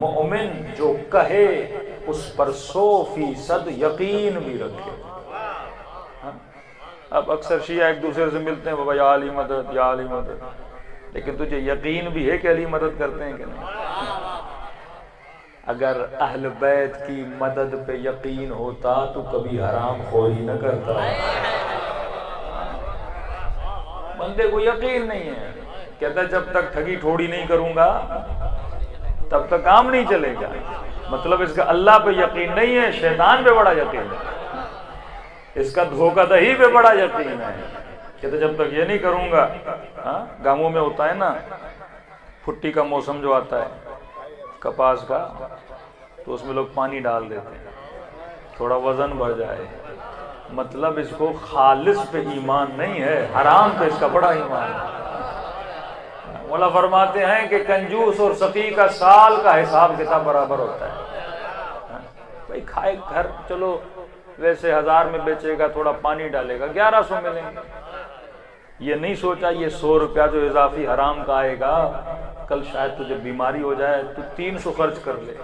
مومن جو کہے اس پر 100% یقین بھی رکھے. اب اکثر شیعہ ایک دوسرے سے ملتے ہیں بابا یا علی مدد یا علی مدد، لیکن تجھے یقین بھی ہے کہ علی مدد کرتے ہیں کہ نہیں؟ اگر اہل بیت کی مدد پہ یقین ہوتا تو کبھی حرام خوری نہ کرتا. بندے کو یقین نہیں ہے، کہتا ہے جب تک ٹھگی ٹھوڑی نہیں کروں گا تب تک کام نہیں چلے گا. مطلب اس کا اللہ پہ یقین نہیں ہے، شیطان پہ بڑا یقین ہے، اس کا دھوکہ دہی پہ بڑا یقین ہے. کہتے جب تک یہ نہیں کروں گا. گاؤں میں ہوتا ہے نا پھٹی کا موسم جو آتا ہے کپاس کا، تو اس میں لوگ پانی ڈال دیتے ہیں تھوڑا وزن بڑھ جائے. مطلب اس کو خالص پہ ایمان نہیں ہے، حرام پہ اس کا بڑا ایمان ہے. مولا فرماتے ہیں کہ کنجوس اور سخی کا سال کا حساب کتاب برابر ہوتا ہے. بھائی کھائے گھر چلو ویسے 1000 میں بیچے گا، تھوڑا پانی ڈالے گا 1100 ملیں گے. یہ نہیں سوچا یہ 100 روپیہ جو اضافی حرام کا آئے گا کل شاید تجھے بیماری ہو جائے تو 300 خرچ کر لے.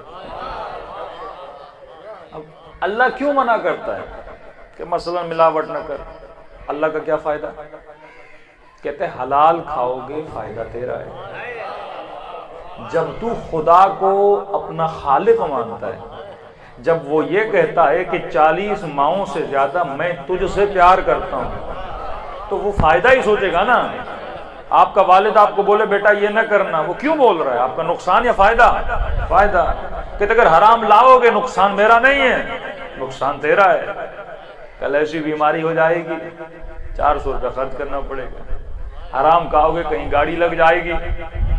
اب اللہ کیوں منع کرتا ہے کہ مثلا ملاوٹ نہ کر؟ اللہ کا کیا فائدہ؟ کہتے ہیں حلال کھاؤ گے فائدہ تیرا ہے. جب تو خدا کو اپنا خالق مانتا ہے، جب وہ یہ کہتا ہے کہ 40 ماؤں سے زیادہ میں تجھ سے پیار کرتا ہوں، تو وہ فائدہ ہی سوچے گا نا. آپ کا والد آپ کو بولے بیٹا یہ نہ کرنا، وہ کیوں بول رہا ہے؟ آپ کا نقصان یا فائدہ؟ فائدہ. کہتے اگر حرام لاؤ گے نقصان میرا نہیں ہے، نقصان تیرا ہے. کل ایسی بیماری ہو جائے گی 400 روپے خرچ کرنا پڑے گا. حرام کھاؤ گے کہیں گاڑی لگ جائے گی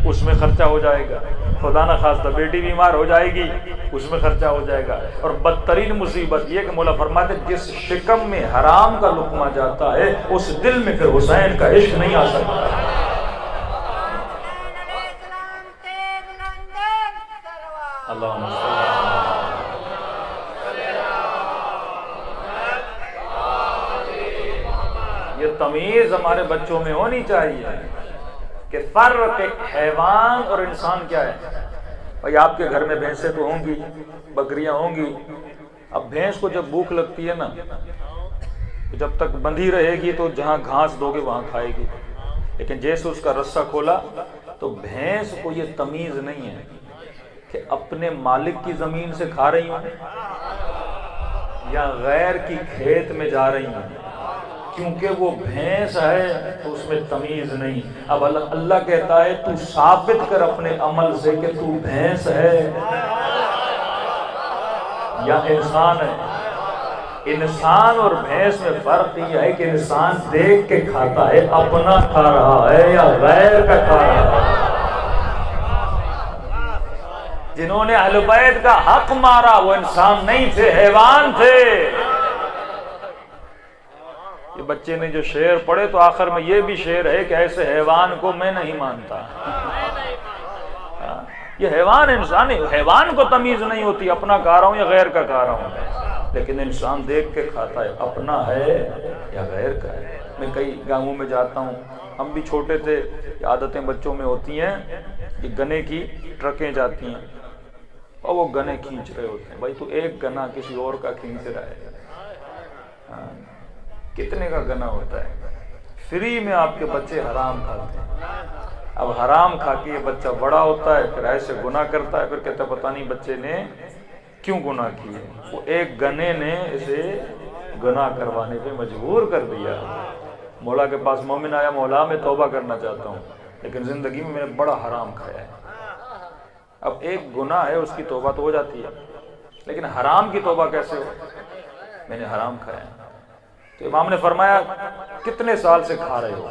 اس میں خرچہ ہو جائے گا. خدا نہ خواستہ بیٹی بیمار ہو جائے گی اس میں خرچہ ہو جائے گا. اور بدترین مصیبت یہ کہ مولا فرماتے جس شکم میں حرام کا لقمہ جاتا ہے اس دل میں پھر حسین کا عشق نہیں آ سکتا. اللہم یہ تمیز ہمارے بچوں میں ہونی چاہیے کہ فرق حیوان اور انسان کیا ہے. بھائی آپ کے گھر میں بھینسیں تو ہوں گی، بکریاں ہوں گی. اب بھینس کو جب بھوک لگتی ہے نا تو جب تک بندھی رہے گی تو جہاں گھاس دو گے وہاں کھائے گی. لیکن جیسے اس کا رسہ کھولا تو بھینس کو یہ تمیز نہیں ہے کہ اپنے مالک کی زمین سے کھا رہی ہوں یا غیر کی کھیت میں جا رہی ہوں. کیونکہ وہ بھینس ہے تو اس میں تمیز نہیں. اب اللہ کہتا ہے تو ثابت کر اپنے عمل سے کہ تو بھینس ہے یا انسان ہے. انسان اور بھینس میں فرق یہ ہے کہ انسان دیکھ کے کھاتا ہے، اپنا کھا رہا ہے یا غیر کا کھا رہا ہے. جنہوں نے اہل بیت کا حق مارا وہ انسان نہیں تھے، حیوان تھے. یہ بچے نے جو شعر پڑھے تو آخر میں یہ بھی شعر ہے کہ ایسے حیوان کو میں نہیں مانتا. یہ حیوان انسان ہے، حیوان کو تمیز نہیں ہوتی اپنا کھا رہا ہوں یا غیر کا کھا رہا ہوں. لیکن انسان دیکھ کے کھاتا ہے اپنا ہے یا غیر کا ہے. میں کئی گاؤں میں جاتا ہوں، ہم بھی چھوٹے تھے، عادتیں بچوں میں ہوتی ہیں کہ گنے کی ٹرکیں جاتی ہیں اور وہ گنے کھینچ رہے ہوتے ہیں. بھائی تو ایک گنا کسی اور کا کھینچ رہا ہے، کتنے کا گنا ہوتا ہے؟ فری میں آپ کے بچے حرام کھاتے ہیں. اب حرام کھا کے یہ بچہ بڑا ہوتا ہے پھر ایسے گناہ کرتا ہے، پھر کہتا ہے پتہ نہیں بچے نے کیوں گناہ کیے. وہ ایک گنے نے اسے گناہ کروانے پہ مجبور کر دیا. مولا کے پاس مومن آیا، مولا میں توبہ کرنا چاہتا ہوں لیکن زندگی میں نے بڑا حرام کھایا ہے. اب ایک گناہ ہے اس کی توبہ تو ہو جاتی ہے لیکن حرام کی توبہ کیسے ہو؟ میں نے حرام کھایا ہے. تو امام نے فرمایا کتنے سال سے کھا رہے ہو؟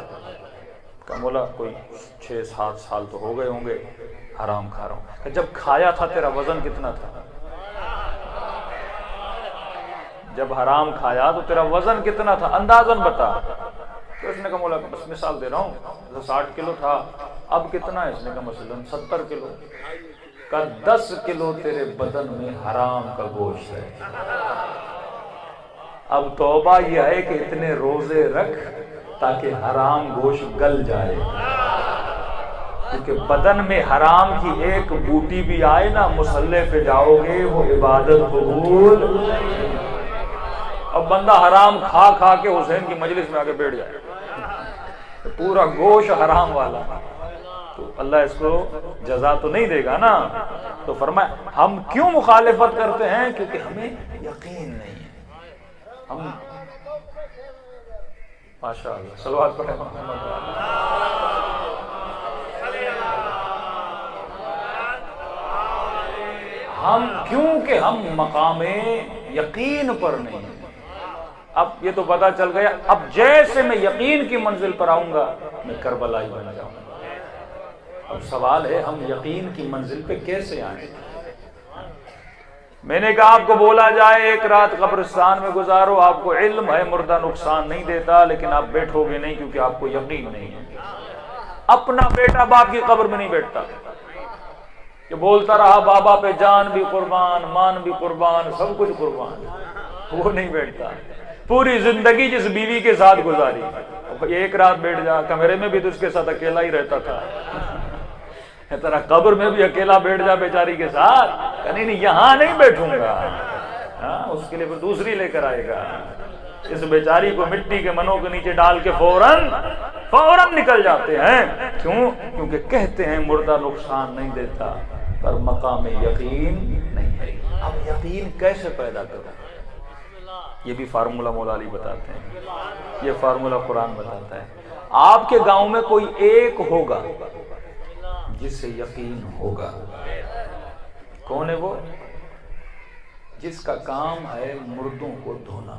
کہا مولا کوئی 6-7 سال تو ہو گئے ہوں گے حرام کھا رہا ہوں. کہ جب کھایا تھا تیرا وزن کتنا تھا؟ جب حرام کھایا تو تیرا وزن کتنا تھا؟ اندازن بتا. تو اس نے کہا مولا بس مثال دے رہا ہوں 60 کلو تھا، اب کتنا ہے؟ اس نے کہا مثلاً 70 کلو. کا 10 کلو تیرے بدن میں حرام کا گوشت ہے. اب توبہ یہ ہے کہ اتنے روزے رکھ تاکہ حرام گوشت گل جائے. کیونکہ بدن میں حرام کی ایک بوٹی بھی آئے نا، مصلے پہ جاؤ گے وہ عبادت قبول۔ اب بندہ حرام کھا کھا کے حسین کی مجلس میں آ کے بیٹھ جائے، پورا گوشت حرام والا، تو اللہ اس کو جزا تو نہیں دے گا نا۔ تو فرمایا ہم کیوں مخالفت کرتے ہیں؟ کیونکہ ہمیں یقین نہیں ہے۔ ہم ماشاء اللہ صلوات پڑھیں محمد۔ ہم کیونکہ ہم مقام یقین پر نہیں ہیں۔ اب یہ تو پتا چل گیا، اب جیسے میں یقین کی منزل پر آؤں گا میں کربلائی بن جاؤں گا۔ اب سوال ہے ہم یقین کی منزل پہ کیسے آئیں؟ میں نے کہا آپ کو بولا جائے ایک رات قبرستان میں گزارو، آپ کو علم ہے مردہ نقصان نہیں دیتا، لیکن آپ بیٹھو گے نہیں کیونکہ آپ کو یقین نہیں ہے۔ اپنا بیٹا باپ کی قبر میں نہیں بیٹھتا کہ بولتا رہا بابا پہ جان بھی قربان، مان بھی قربان، سب کچھ قربان، وہ نہیں بیٹھتا۔ پوری زندگی جس بیوی کے ساتھ گزاری، ایک رات بیٹھ جا، کمرے میں بھی تو اس کے ساتھ اکیلا ہی رہتا تھا، تیرا قبر میں بھی اکیلا بیٹھ جا بیچاری کے ساتھ، نہیں نہیں یہاں نہیں بیٹھوں گا، اس کے لیے پھر دوسری لے کر آئے گا۔ اس بیچاری کو مٹی کے منوں کے نیچے ڈال کے فوراً نکل جاتے ہیں۔ کیوں؟ کیونکہ کہتے ہیں مردہ نقصان نہیں دیتا، پر مقام یقین نہیں ہے۔ اب یقین کیسے پیدا کروں؟ یہ بھی فارمولہ مولا علی بتاتے ہیں، یہ فارمولہ قرآن بتاتا ہے۔ آپ کے گاؤں میں کوئی ایک ہوگا جس سے یقین ہوگا۔ کون ہے وہ؟ جس کا کام ہے مردوں کو دھونا۔